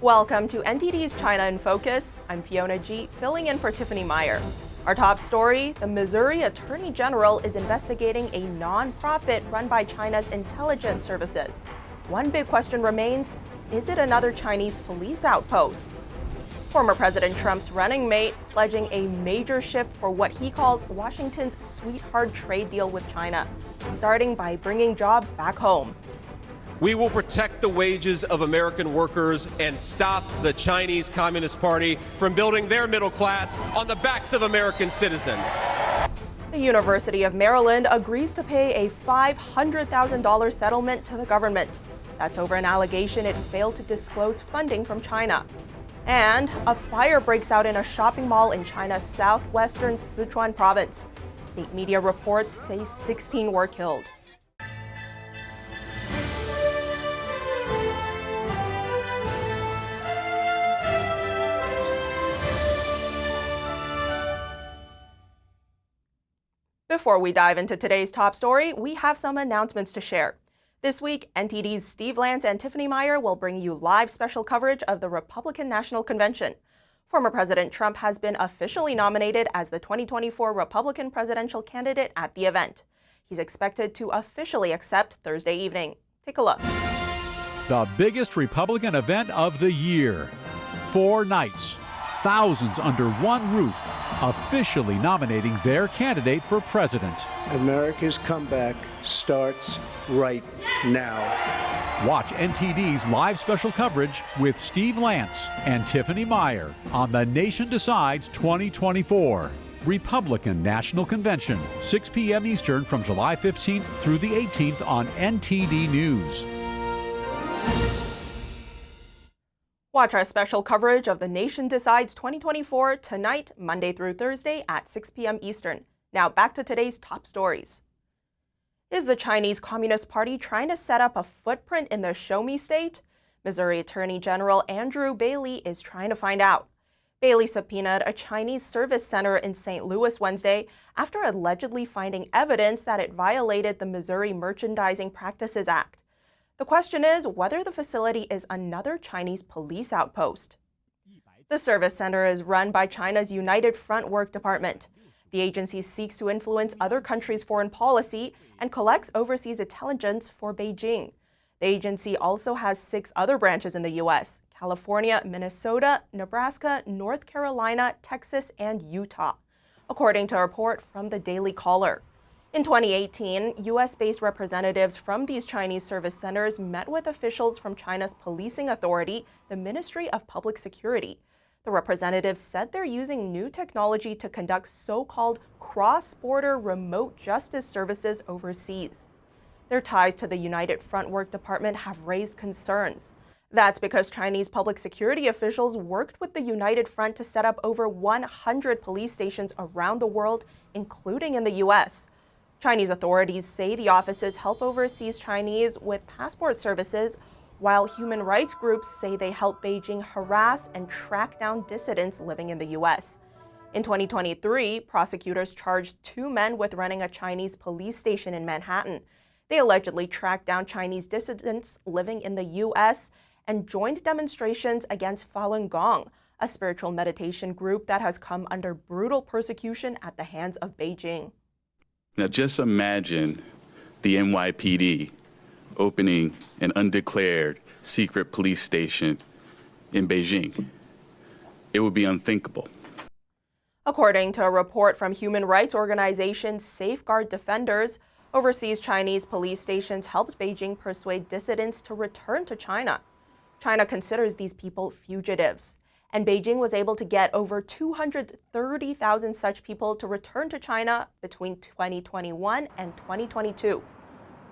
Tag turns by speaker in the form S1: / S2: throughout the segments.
S1: Welcome to NTD's China in Focus. I'm Fiona G, filling in for Tiffany Meyer. Our top story, the Missouri Attorney General is investigating a non-profit run by China's intelligence services. One big question remains, is it another Chinese police outpost? Former President Trump's running mate pledging a major shift for what he calls Washington's sweetheart trade deal with China, starting by bringing jobs back home.
S2: We will protect the wages of American workers and stop the Chinese Communist Party from building their middle class on the backs of American citizens.
S1: The University of Maryland agrees to pay a $500,000 settlement to the government. That's over an allegation it failed to disclose funding from China. And a fire breaks out in a shopping mall in China's southwestern Sichuan Province. State media reports say 16 were killed. Before we dive into today's top story, we have some announcements to share. This week, NTD's Steve Vance and Tiffany Meyer will bring you live special coverage of the Republican National Convention. Former President Trump has been officially nominated as the 2024 Republican presidential candidate at the event. He's expected to officially accept Thursday evening. Take a look.
S3: The biggest Republican event of the year. 4 nights, thousands under one roof, officially nominating their candidate for president.
S4: America's comeback starts right now.
S3: Watch NTD's live special coverage with Steve Lance and Tiffany Meyer on The Nation Decides 2024. Republican National Convention, 6 p.m. Eastern from July 15th through the 18th on NTD News.
S1: Watch our special coverage of The Nation Decides 2024 tonight, Monday through Thursday at 6 p.m. Eastern. Now back to today's top stories. Is the Chinese Communist Party trying to set up a footprint in the Show Me State? Missouri Attorney General Andrew Bailey is trying to find out. Bailey subpoenaed a Chinese service center in St. Louis Wednesday after allegedly finding evidence that it violated the Missouri Merchandising Practices Act. The question is whether the facility is another Chinese police outpost. The service center is run by China's United Front Work Department. The agency seeks to influence other countries' foreign policy and collects overseas intelligence for Beijing. The agency also has 6 other branches in the U.S., California, Minnesota, Nebraska, North Carolina, Texas, and Utah, according to a report from the Daily Caller. In 2018, U.S.-based representatives from these Chinese service centers met with officials from China's policing authority, the Ministry of Public Security. The representatives said they're using new technology to conduct so-called cross-border remote justice services overseas. Their ties to the United Front Work Department have raised concerns. That's because Chinese public security officials worked with the United Front to set up over 100 police stations around the world, including in the U.S. Chinese authorities say the offices help overseas Chinese with passport services, while human rights groups say they help Beijing harass and track down dissidents living in the U.S. In 2023, prosecutors charged 2 men with running a Chinese police station in Manhattan. They allegedly tracked down Chinese dissidents living in the U.S. and joined demonstrations against Falun Gong, a spiritual meditation group that has come under brutal persecution at the hands of Beijing.
S5: Now just imagine the NYPD opening an undeclared secret police station in Beijing. It would be unthinkable.
S1: According to a report from human rights organization Safeguard Defenders, overseas Chinese police stations helped Beijing persuade dissidents to return to China. China considers these people fugitives, and Beijing was able to get over 230,000 such people to return to China between 2021 and 2022.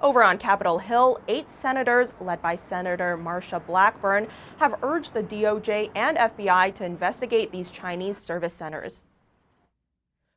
S1: Over on Capitol Hill, 8 senators, led by Senator Marsha Blackburn, have urged the DOJ and FBI to investigate these Chinese service centers.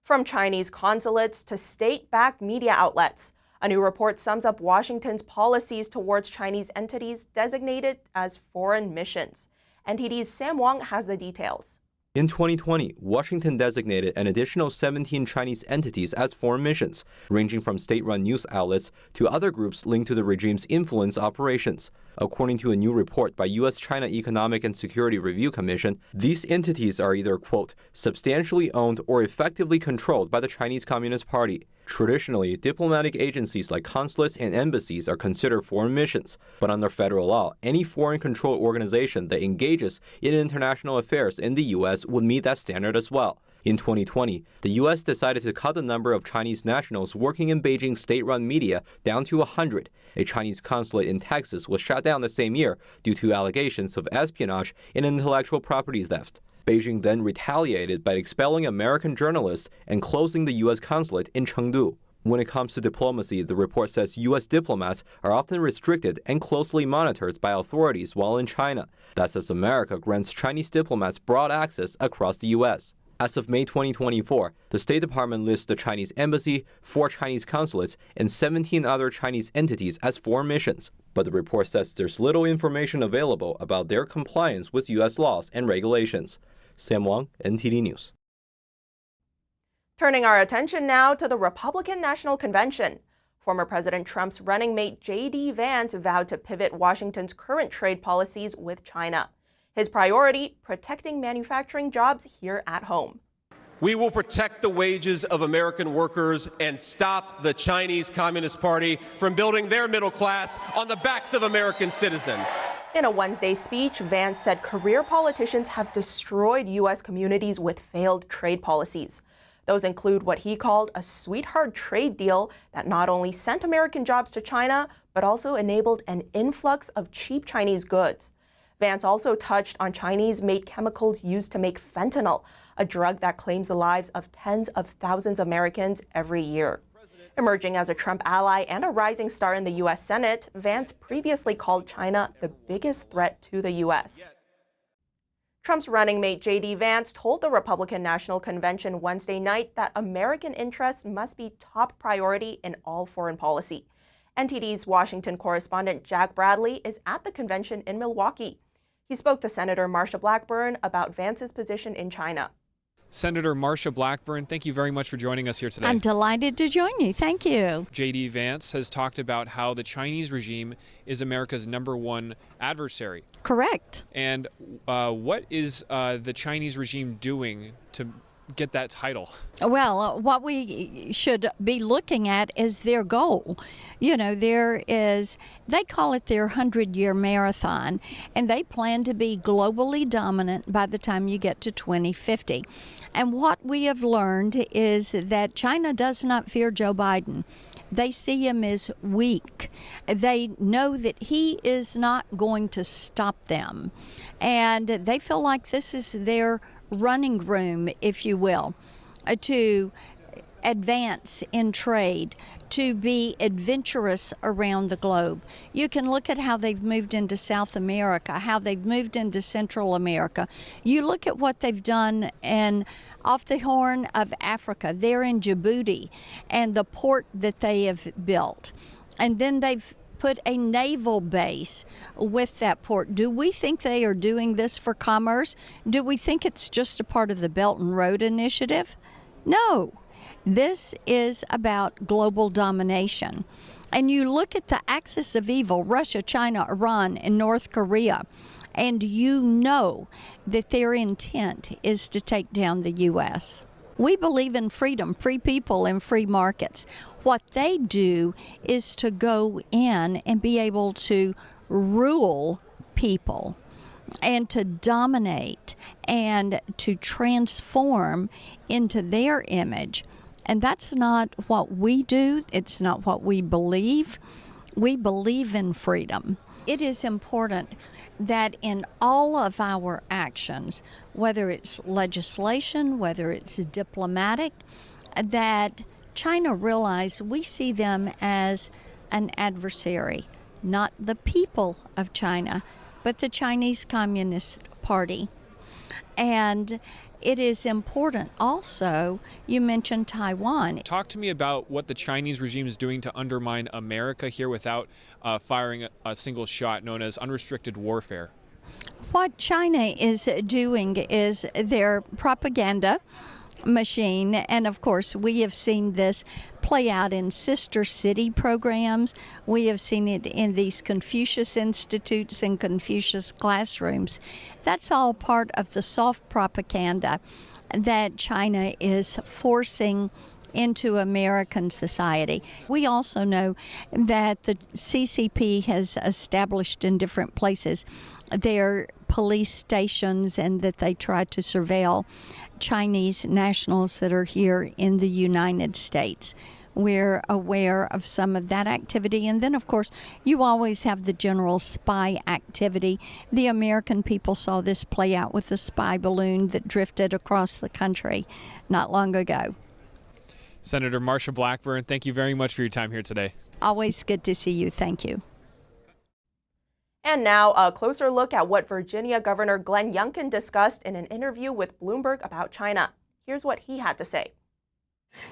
S1: From Chinese consulates to state-backed media outlets, a new report sums up Washington's policies towards Chinese entities designated as foreign missions. NTD's Sam Wong has the details.
S6: In 2020, Washington designated an additional 17 Chinese entities as foreign missions, ranging from state-run news outlets to other groups linked to the regime's influence operations. According to a new report by U.S.-China Economic and Security Review Commission, these entities are either, quote, substantially owned or effectively controlled by the Chinese Communist Party. Traditionally, diplomatic agencies like consulates and embassies are considered foreign missions, but under federal law, any foreign-controlled organization that engages in international affairs in the U.S. would meet that standard as well. In 2020, the U.S. decided to cut the number of Chinese nationals working in Beijing's state-run media down to 100. A Chinese consulate in Texas was shut down the same year due to allegations of espionage and intellectual property theft. Beijing then retaliated by expelling American journalists and closing the U.S. consulate in Chengdu. When it comes to diplomacy, the report says U.S. diplomats are often restricted and closely monitored by authorities while in China. That's as America grants Chinese diplomats broad access across the U.S. As of May 2024, the State Department lists the Chinese embassy, 4 Chinese consulates, and 17 other Chinese entities as foreign missions. But the report says there's little information available about their compliance with U.S. laws and regulations. Sam Wang, NTD News.
S1: Turning our attention now to the Republican National Convention. Former President Trump's running mate J.D. Vance vowed to pivot Washington's current trade policies with China. His priority, protecting manufacturing jobs here at home.
S2: We will protect the wages of American workers and stop the Chinese Communist Party from building their middle class on the backs of American citizens.
S1: In a Wednesday speech, Vance said career politicians have destroyed U.S. communities with failed trade policies. Those include what he called a sweetheart trade deal that not only sent American jobs to China, but also enabled an influx of cheap Chinese goods. Vance also touched on Chinese-made chemicals used to make fentanyl, a drug that claims the lives of tens of thousands of Americans every year. Emerging as a Trump ally and a rising star in the U.S. Senate, Vance previously called China the biggest threat to the U.S. Trump's running mate J.D. Vance told the Republican National Convention Wednesday night that American interests must be top priority in all foreign policy. NTD's Washington correspondent Jack Bradley is at the convention in Milwaukee. He spoke to Senator Marsha Blackburn about Vance's position in China.
S7: Senator Marsha Blackburn, thank you very much for joining us here today.
S8: I'm delighted to join you. Thank you.
S7: J.D. Vance has talked about how the Chinese regime is America's #1 adversary.
S8: Correct.
S7: And what is the Chinese regime doing to get that title?
S8: Well, what we should be looking at is their goal. You know, they call it their 100-year marathon, and they plan to be globally dominant by the time you get to 2050. And what we have learned is that China does not fear Joe Biden. They see him as weak. They know that he is not going to stop them. And they feel like this is their running room, if you will, to advance in trade, to be adventurous around the globe. You can look at how they've moved into South America, how they've moved into Central America. You look at what they've done off the Horn of Africa. They're in Djibouti, and the port that they have built. And then they've put a naval base with that port. Do we think they are doing this for commerce? Do we think it's just a part of the Belt and Road Initiative? No. This is about global domination. And you look at the axis of evil, Russia, China, Iran, and North Korea, and you know that their intent is to take down the U.S. We believe in freedom, free people, and free markets. What they do is to go in and be able to rule people and to dominate and to transform into their image. And that's not what we do. It's not what we believe. We believe in freedom. It is important that in all of our actions, whether it's legislation, whether it's diplomatic, that China realize we see them as an adversary, not the people of China, but the Chinese Communist Party. And it is important also, you mentioned Taiwan.
S7: Talk to me about what the Chinese regime is doing to undermine America here without firing a single shot, known as unrestricted warfare.
S8: What China is doing is their propaganda machine, and of course we have seen this play out in sister city programs. We have seen it in these Confucius institutes and Confucius classrooms. That's all part of the soft propaganda that China is forcing into American society. We also know that the CCP has established in different places their police stations, and that they try to surveil Chinese nationals that are here in the United States. We're aware of some of that activity. And then, of course, you always have the general spy activity. The American people saw this play out with the spy balloon that drifted across the country not long ago.
S7: Senator Marsha Blackburn, thank you very much for your time here today.
S8: Always good to see you. Thank you.
S1: And now, a closer look at what Virginia Governor Glenn Youngkin discussed in an interview with Bloomberg about China. Here's what he had to say.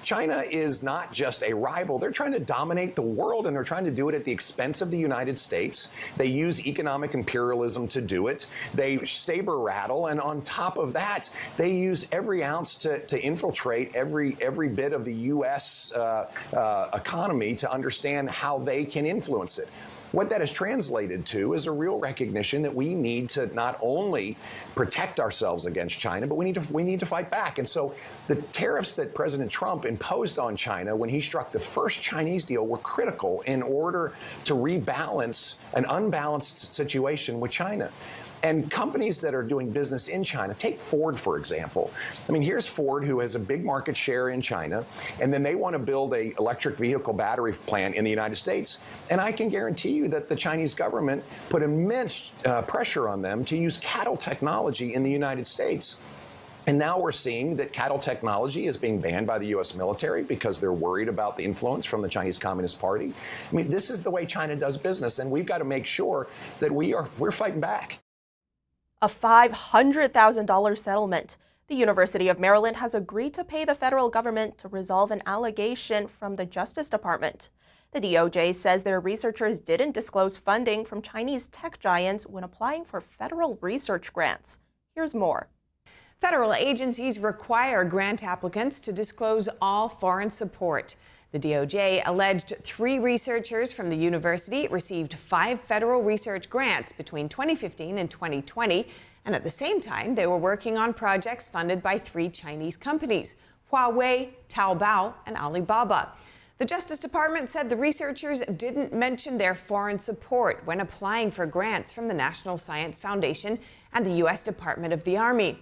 S9: China is not just a rival. They're trying to dominate the world, and they're trying to do it at the expense of the United States. They use economic imperialism to do it. They saber rattle, and on top of that, they use every ounce to infiltrate every bit of the U.S. Economy to understand how they can influence it. What that is translated to is a real recognition that we need to not only protect ourselves against China, but we need to fight back. And so the tariffs that President Trump imposed on China when he struck the first Chinese deal were critical in order to rebalance an unbalanced situation with China. And companies that are doing business in China, take Ford, for example. I mean, here's Ford, who has a big market share in China, and then they want to build an electric vehicle battery plant in the United States. And I can guarantee you that the Chinese government put immense pressure on them to use cattle technology in the United States. And now we're seeing that cattle technology is being banned by the U.S. military because they're worried about the influence from the Chinese Communist Party. I mean, this is the way China does business, and we've got to make sure that we're fighting back.
S1: A $500,000 settlement. The University of Maryland has agreed to pay the federal government to resolve an allegation from the Justice Department. The DOJ says their researchers didn't disclose funding from Chinese tech giants when applying for federal research grants. Here's more.
S10: Federal agencies require grant applicants to disclose all foreign support. The DOJ alleged 3 researchers from the university received 5 federal research grants between 2015 and 2020, and at the same time, they were working on projects funded by 3 Chinese companies, Huawei, Taobao, and Alibaba. The Justice Department said the researchers didn't mention their foreign support when applying for grants from the National Science Foundation and the U.S. Department of the Army.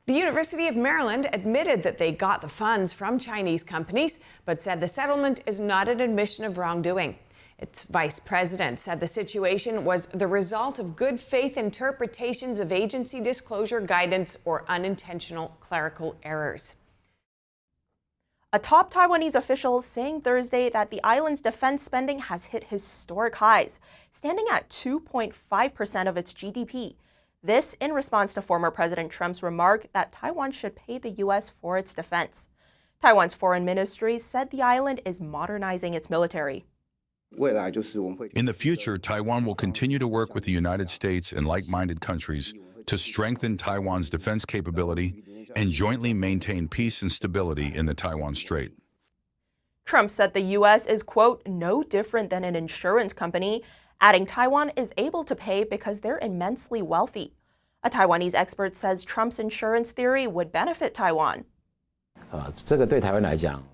S10: The University of Maryland admitted that they got the funds from Chinese companies, but said the settlement is not an admission of wrongdoing. Its vice president said the situation was the result of good faith interpretations of agency disclosure guidance or unintentional clerical errors.
S1: A top Taiwanese official saying Thursday that the island's defense spending has hit historic highs, standing at 2.5% of its GDP. This in response to former President Trump's remark that Taiwan should pay the U.S. for its defense. Taiwan's foreign ministry said the island is modernizing its military.
S11: In the future, Taiwan will continue to work with the United States and like-minded countries to strengthen Taiwan's defense capability and jointly maintain peace and stability in the Taiwan Strait.
S1: Trump said the U.S. is, quote, no different than an insurance company, adding Taiwan is able to pay because they're immensely wealthy. A Taiwanese expert says Trump's insurance theory would benefit Taiwan.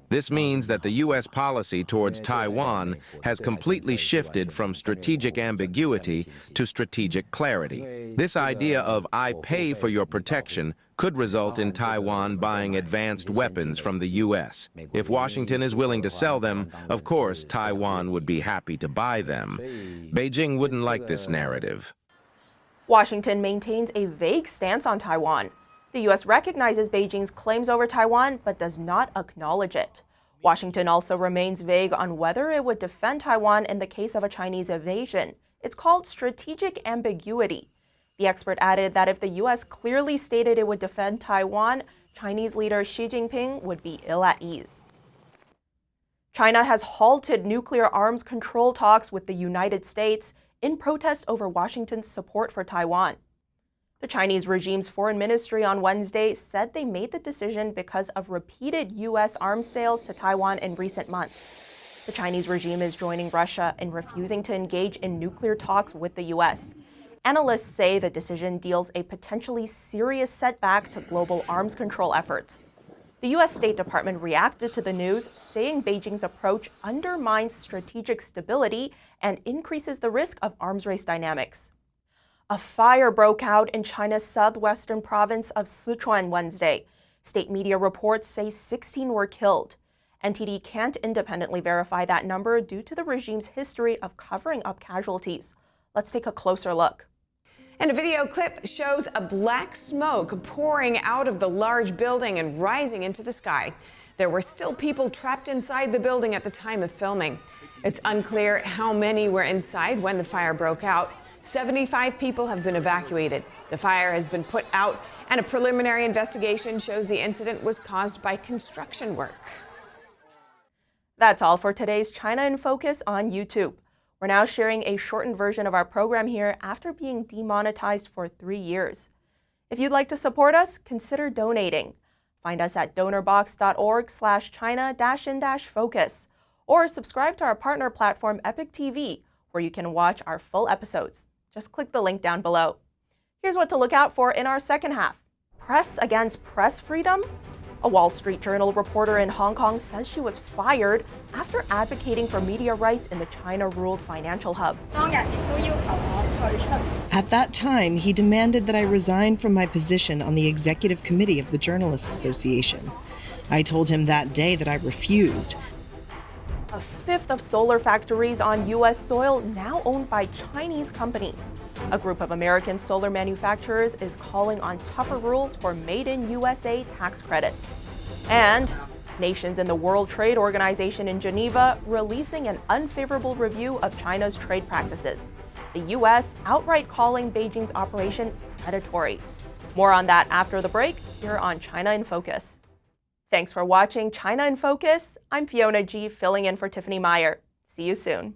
S12: This means that the U.S. policy towards Taiwan has completely shifted from strategic ambiguity to strategic clarity. This idea of I pay for your protection could result in Taiwan buying advanced weapons from the U.S. If Washington is willing to sell them, of course, Taiwan would be happy to buy them. Beijing wouldn't like this narrative.
S1: Washington maintains a vague stance on Taiwan. The U.S. recognizes Beijing's claims over Taiwan, but does not acknowledge it. Washington also remains vague on whether it would defend Taiwan in the case of a Chinese invasion. It's called strategic ambiguity. The expert added that if the U.S. clearly stated it would defend Taiwan, Chinese leader Xi Jinping would be ill at ease. China has halted nuclear arms control talks with the United States in protest over Washington's support for Taiwan. The Chinese regime's foreign ministry on Wednesday said they made the decision because of repeated U.S. arms sales to Taiwan in recent months. The Chinese regime is joining Russia in refusing to engage in nuclear talks with the U.S. Analysts say the decision deals a potentially serious setback to global arms control efforts. The U.S. State Department reacted to the news, saying Beijing's approach undermines strategic stability and increases the risk of arms race dynamics. A fire broke out in China's southwestern province of Sichuan Wednesday. State media reports say 16 were killed. NTD can't independently verify that number due to the regime's history of covering up casualties. Let's take a closer look.
S10: And a video clip shows a black smoke pouring out of the large building and rising into the sky. There were still people trapped inside the building at the time of filming. It's unclear how many were inside when the fire broke out. 75 people have been evacuated. The fire has been put out, and a preliminary investigation shows the incident was caused by construction work.
S1: That's all for today's China in Focus on YouTube. We're now sharing a shortened version of our program here after being demonetized for 3 years. If you'd like to support us, consider donating. Find us at donorbox.org/China-in-focus or subscribe to our partner platform Epic TV, where you can watch our full episodes. Just click the link down below. Here's what to look out for in our second half. Press against press freedom? A Wall Street Journal reporter in Hong Kong says she was fired after advocating for media rights in the China-ruled financial hub.
S13: At that time, he demanded that I resign from my position on the executive committee of the Journalists Association. I told him that day that I refused.
S1: A fifth of solar factories on U.S. soil now owned by Chinese companies. A group of American solar manufacturers is calling on tougher rules for made-in-USA tax credits. And nations in the World Trade Organization in Geneva releasing an unfavorable review of China's trade practices. The U.S. outright calling Beijing's operation predatory. More on that after the break here on China in Focus. Thanks for watching China in Focus. I'm Fiona G, filling in for Tiffany Meyer. See you soon.